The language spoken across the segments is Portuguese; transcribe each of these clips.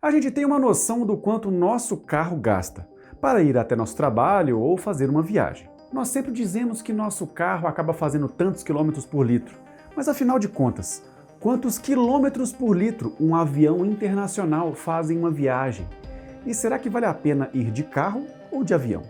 A gente tem uma noção do quanto o nosso carro gasta para ir até nosso trabalho ou fazer uma viagem. Nós sempre dizemos que nosso carro acaba fazendo tantos quilômetros por litro, mas afinal de contas, quantos quilômetros por litro um avião internacional faz em uma viagem? E será que vale a pena ir de carro ou de avião?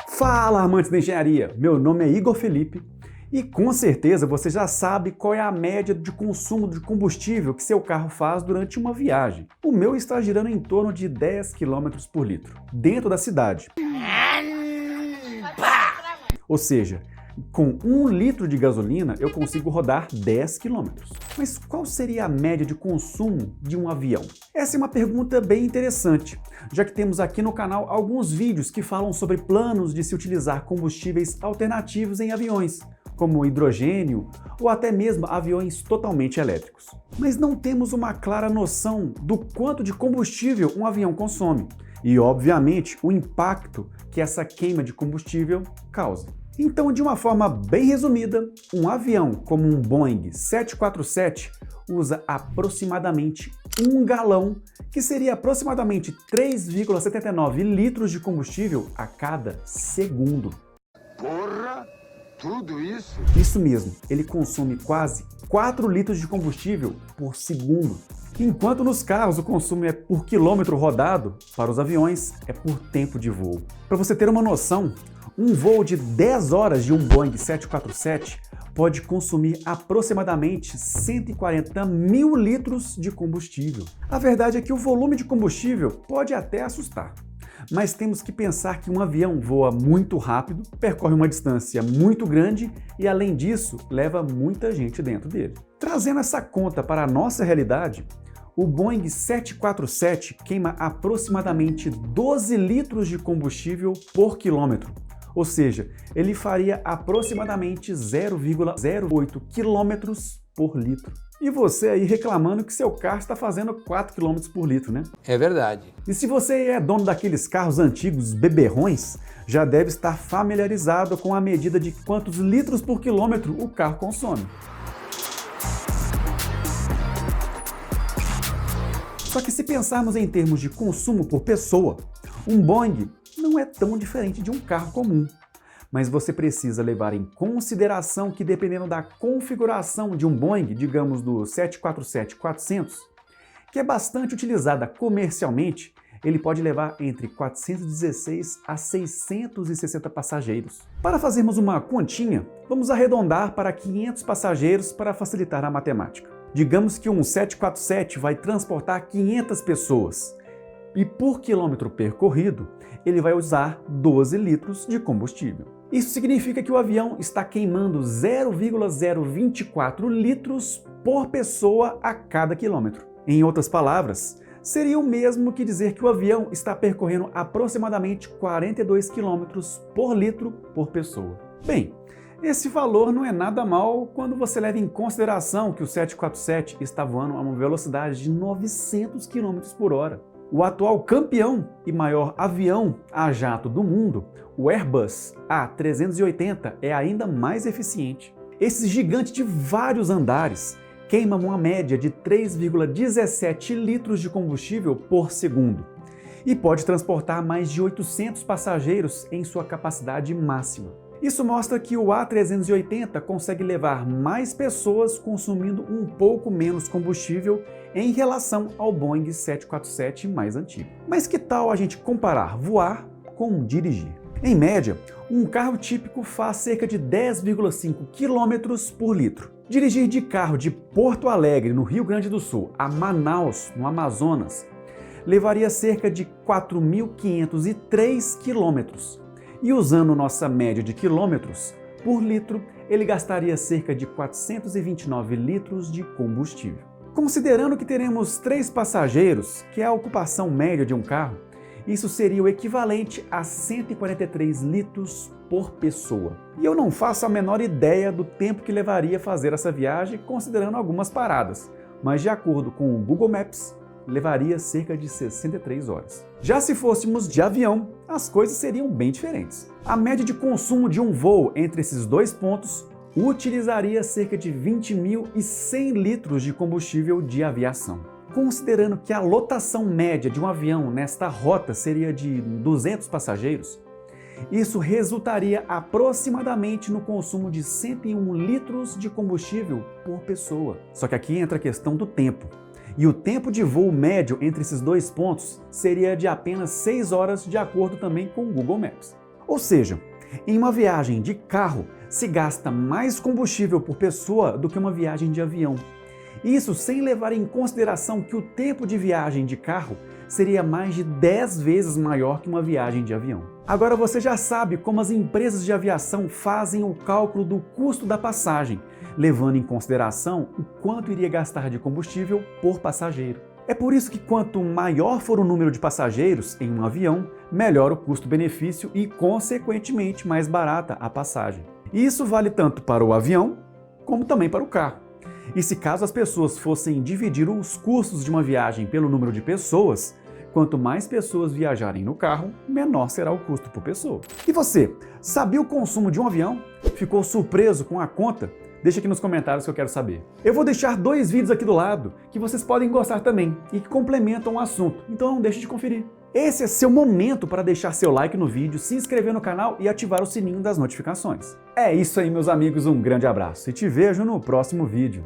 Fala, amantes da engenharia! Meu nome é Igor Felipe e com certeza você já sabe qual é a média de consumo de combustível que seu carro faz durante uma viagem. O meu está girando em torno de 10 km por litro, dentro da cidade. Ou seja, com 1 litro de gasolina eu consigo rodar 10 km. Mas qual seria a média de consumo de um avião? Essa é uma pergunta bem interessante, já que temos aqui no canal alguns vídeos que falam sobre planos de se utilizar combustíveis alternativos em aviões, como hidrogênio ou até mesmo aviões totalmente elétricos. Mas não temos uma clara noção do quanto de combustível um avião consome e, obviamente, o impacto que essa queima de combustível causa. Então, de uma forma bem resumida, um avião como um Boeing 747 usa aproximadamente 1 galão, que seria aproximadamente 3,79 litros de combustível a cada segundo. Porra! Tudo isso? Isso mesmo, ele consome quase 4 litros de combustível por segundo. Enquanto nos carros o consumo é por quilômetro rodado, para os aviões é por tempo de voo. Para você ter uma noção, um voo de 10 horas de um Boeing 747 pode consumir aproximadamente 140 mil litros de combustível. A verdade é que o volume de combustível pode até assustar, mas temos que pensar que um avião voa muito rápido, percorre uma distância muito grande e, além disso, leva muita gente dentro dele. Trazendo essa conta para a nossa realidade, o Boeing 747 queima aproximadamente 12 litros de combustível por quilômetro. Ou seja, ele faria aproximadamente 0,08 km por litro. E você aí reclamando que seu carro está fazendo 4 km por litro, né? É verdade. E se você é dono daqueles carros antigos beberrões, já deve estar familiarizado com a medida de quantos litros por quilômetro o carro consome. Só que se pensarmos em termos de consumo por pessoa, um Boeing não é tão diferente de um carro comum. Mas você precisa levar em consideração que, dependendo da configuração de um Boeing, digamos do 747-400, que é bastante utilizada comercialmente, ele pode levar entre 416 a 660 passageiros. Para fazermos uma continha, vamos arredondar para 500 passageiros para facilitar a matemática. Digamos que um 747 vai transportar 500 pessoas. E por quilômetro percorrido, ele vai usar 12 litros de combustível. Isso significa que o avião está queimando 0,024 litros por pessoa a cada quilômetro. Em outras palavras, seria o mesmo que dizer que o avião está percorrendo aproximadamente 42 quilômetros por litro por pessoa. Bem, esse valor não é nada mal quando você leva em consideração que o 747 está voando a uma velocidade de 900 km por hora. O atual campeão e maior avião a jato do mundo, o Airbus A380, é ainda mais eficiente. Esse gigante de vários andares queima uma média de 3,17 litros de combustível por segundo e pode transportar mais de 800 passageiros em sua capacidade máxima. Isso mostra que o A380 consegue levar mais pessoas consumindo um pouco menos combustível em relação ao Boeing 747 mais antigo. Mas que tal a gente comparar voar com dirigir? Em média, um carro típico faz cerca de 10,5 km por litro. Dirigir de carro de Porto Alegre, no Rio Grande do Sul, a Manaus, no Amazonas, levaria cerca de 4.503 km. E usando nossa média de quilômetros por litro, ele gastaria cerca de 429 litros de combustível. Considerando que teremos 3 passageiros, que é a ocupação média de um carro, isso seria o equivalente a 143 litros por pessoa. E eu não faço a menor ideia do tempo que levaria fazer essa viagem, considerando algumas paradas, mas de acordo com o Google Maps, levaria cerca de 63 horas. Já se fôssemos de avião, as coisas seriam bem diferentes. A média de consumo de um voo entre esses dois pontos utilizaria cerca de 20.100 litros de combustível de aviação. Considerando que a lotação média de um avião nesta rota seria de 200 passageiros, isso resultaria aproximadamente no consumo de 101 litros de combustível por pessoa. Só que aqui entra a questão do tempo. E o tempo de voo médio entre esses dois pontos seria de apenas 6 horas, de acordo também com o Google Maps. Ou seja, em uma viagem de carro se gasta mais combustível por pessoa do que uma viagem de avião. Isso sem levar em consideração que o tempo de viagem de carro seria mais de 10 vezes maior que uma viagem de avião. Agora você já sabe como as empresas de aviação fazem o cálculo do custo da passagem, levando em consideração o quanto iria gastar de combustível por passageiro. É por isso que quanto maior for o número de passageiros em um avião, melhor o custo-benefício e, consequentemente, mais barata a passagem. E isso vale tanto para o avião como também para o carro. E se caso as pessoas fossem dividir os custos de uma viagem pelo número de pessoas, quanto mais pessoas viajarem no carro, menor será o custo por pessoa. E você, sabia o consumo de um avião? Ficou surpreso com a conta? Deixa aqui nos comentários que eu quero saber. Eu vou deixar 2 vídeos aqui do lado que vocês podem gostar também e que complementam o assunto, então não deixe de conferir. Esse é seu momento para deixar seu like no vídeo, se inscrever no canal e ativar o sininho das notificações. É isso aí, meus amigos, um grande abraço e te vejo no próximo vídeo.